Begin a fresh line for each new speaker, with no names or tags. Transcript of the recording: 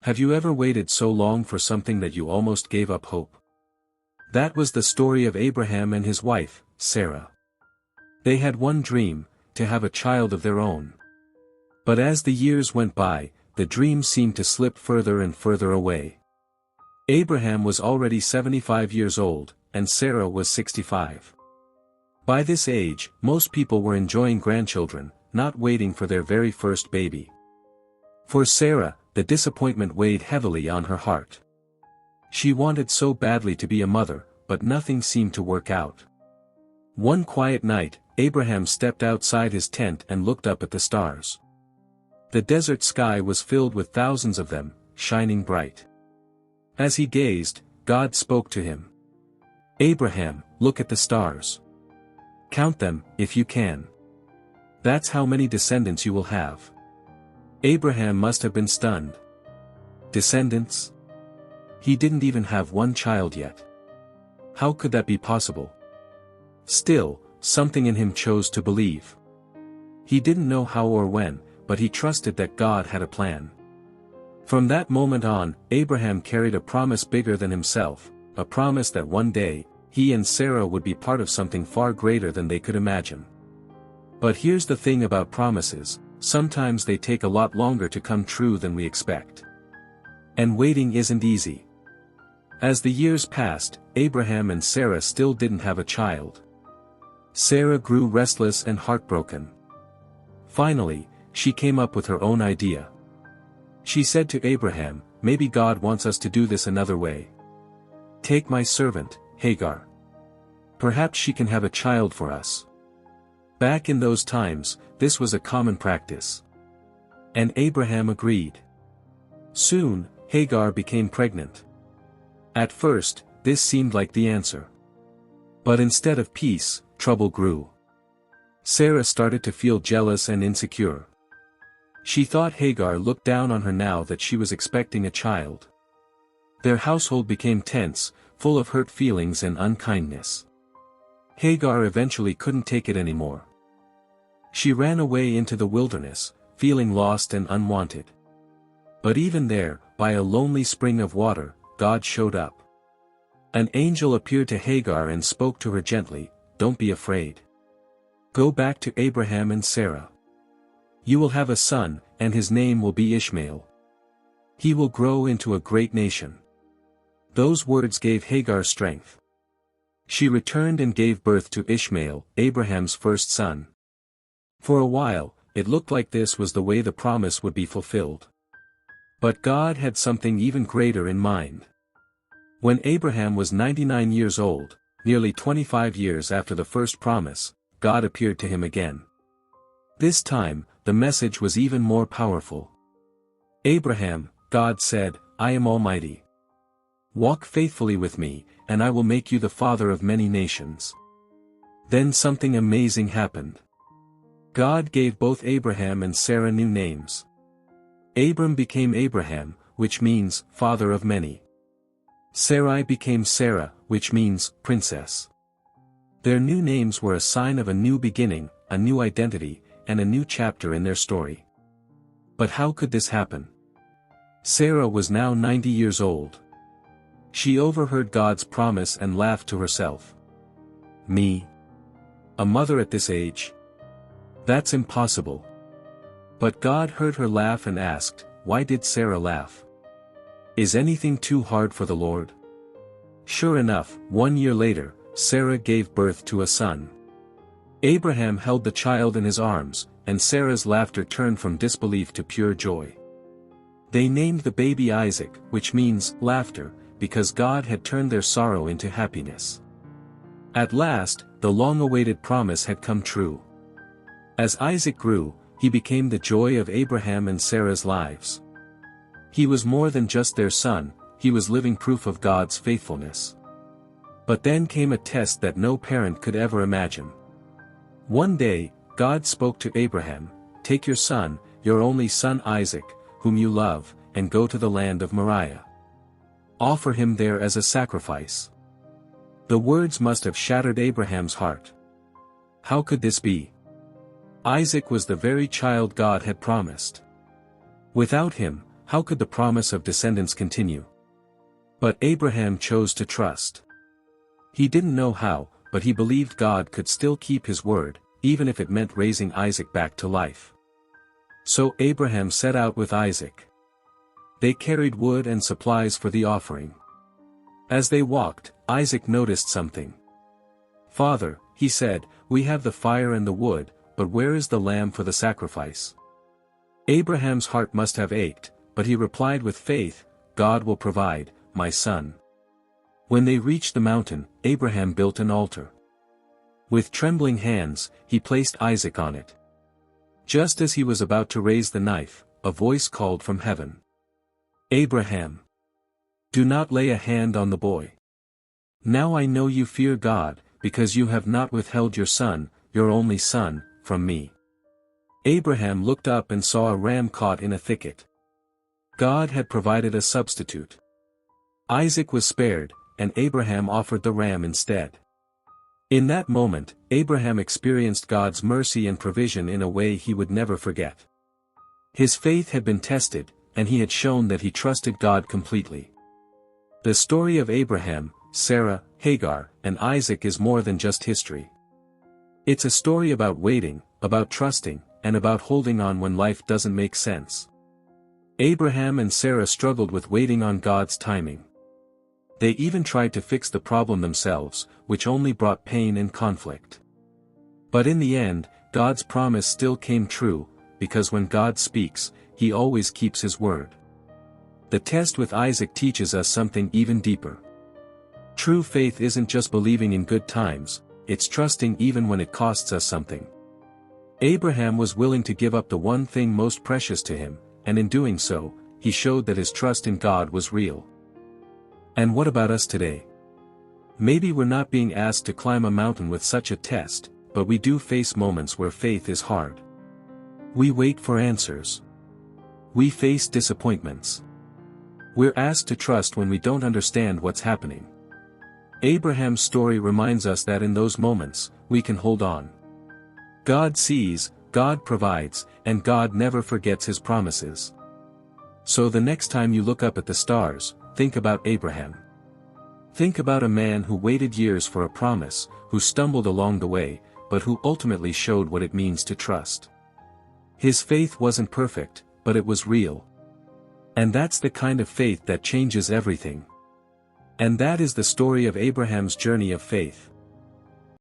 Have you ever waited so long for something that you almost gave up hope? That was the story of Abraham and his wife, Sarah. They had one dream, to have a child of their own. But as the years went by, the dream seemed to slip further and further away. Abraham was already 75 years old, and Sarah was 65. By this age, most people were enjoying grandchildren, not waiting for their very first baby. For Sarah, the disappointment weighed heavily on her heart. She wanted so badly to be a mother, but nothing seemed to work out. One quiet night, Abraham stepped outside his tent and looked up at the stars. The desert sky was filled with thousands of them, shining bright. As he gazed, God spoke to him. "Abraham, look at the stars. Count them, if you can. That's how many descendants you will have." Abraham must have been stunned. Descendants? He didn't even have one child yet. How could that be possible? Still, something in him chose to believe. He didn't know how or when, but he trusted that God had a plan. From that moment on, Abraham carried a promise bigger than himself, a promise that one day, he and Sarah would be part of something far greater than they could imagine. But here's the thing about promises, sometimes they take a lot longer to come true than we expect. And waiting isn't easy. As the years passed, Abraham and Sarah still didn't have a child. Sarah grew restless and heartbroken. Finally, she came up with her own idea. She said to Abraham, "Maybe God wants us to do this another way. Take my servant, Hagar. Perhaps she can have a child for us." Back in those times, this was a common practice. And Abraham agreed. Soon, Hagar became pregnant. At first, this seemed like the answer. But instead of peace, trouble grew. Sarah started to feel jealous and insecure. She thought Hagar looked down on her now that she was expecting a child. Their household became tense, full of hurt feelings and unkindness. Hagar eventually couldn't take it anymore. She ran away into the wilderness, feeling lost and unwanted. But even there, by a lonely spring of water, God showed up. An angel appeared to Hagar and spoke to her gently, "Don't be afraid. Go back to Abraham and Sarah. You will have a son, and his name will be Ishmael. He will grow into a great nation." Those words gave Hagar strength. She returned and gave birth to Ishmael, Abraham's first son. For a while, it looked like this was the way the promise would be fulfilled. But God had something even greater in mind. When Abraham was 99 years old, nearly 25 years after the first promise, God appeared to him again. This time, the message was even more powerful. "Abraham," God said, "I am Almighty. Walk faithfully with me, and I will make you the father of many nations." Then something amazing happened. God gave both Abraham and Sarah new names. Abram became Abraham, which means, father of many. Sarai became Sarah, which means, princess. Their new names were a sign of a new beginning, a new identity, and a new chapter in their story. But how could this happen? Sarah was now 90 years old. She overheard God's promise and laughed to herself. "Me? A mother at this age? That's impossible." But God heard her laugh and asked, "Why did Sarah laugh? Is anything too hard for the Lord?" Sure enough, 1 year later, Sarah gave birth to a son. Abraham held the child in his arms, and Sarah's laughter turned from disbelief to pure joy. They named the baby Isaac, which means, laughter, because God had turned their sorrow into happiness. At last, the long-awaited promise had come true. As Isaac grew, he became the joy of Abraham and Sarah's lives. He was more than just their son, he was living proof of God's faithfulness. But then came a test that no parent could ever imagine. One day, God spoke to Abraham, "Take your son, your only son Isaac, whom you love, and go to the land of Moriah. Offer him there as a sacrifice." The words must have shattered Abraham's heart. How could this be? Isaac was the very child God had promised. Without him, how could the promise of descendants continue? But Abraham chose to trust. He didn't know how, but he believed God could still keep his word, even if it meant raising Isaac back to life. So Abraham set out with Isaac. They carried wood and supplies for the offering. As they walked, Isaac noticed something. "Father," he said, "we have the fire and the wood, but where is the lamb for the sacrifice?" Abraham's heart must have ached, but he replied with faith, "God will provide, my son." When they reached the mountain, Abraham built an altar. With trembling hands, he placed Isaac on it. Just as he was about to raise the knife, a voice called from heaven. "Abraham! Do not lay a hand on the boy. Now I know you fear God, because you have not withheld your son, your only son, from me." Abraham looked up and saw a ram caught in a thicket. God had provided a substitute. Isaac was spared, and Abraham offered the ram instead. In that moment, Abraham experienced God's mercy and provision in a way he would never forget. His faith had been tested, and he had shown that he trusted God completely. The story of Abraham, Sarah, Hagar, and Isaac is more than just history. It's a story about waiting, about trusting, and about holding on when life doesn't make sense. Abraham and Sarah struggled with waiting on God's timing. They even tried to fix the problem themselves, which only brought pain and conflict. But in the end, God's promise still came true, because when God speaks, he always keeps his word. The test with Isaac teaches us something even deeper. True faith isn't just believing in good times, it's trusting even when it costs us something. Abraham was willing to give up the one thing most precious to him, and in doing so, he showed that his trust in God was real. And what about us today? Maybe we're not being asked to climb a mountain with such a test, but we do face moments where faith is hard. We wait for answers. We face disappointments. We're asked to trust when we don't understand what's happening. Abraham's story reminds us that in those moments, we can hold on. God sees, God provides, and God never forgets his promises. So the next time you look up at the stars, think about Abraham. Think about a man who waited years for a promise, who stumbled along the way, but who ultimately showed what it means to trust. His faith wasn't perfect, but it was real. And that's the kind of faith that changes everything. And that is the story of Abraham's journey of faith.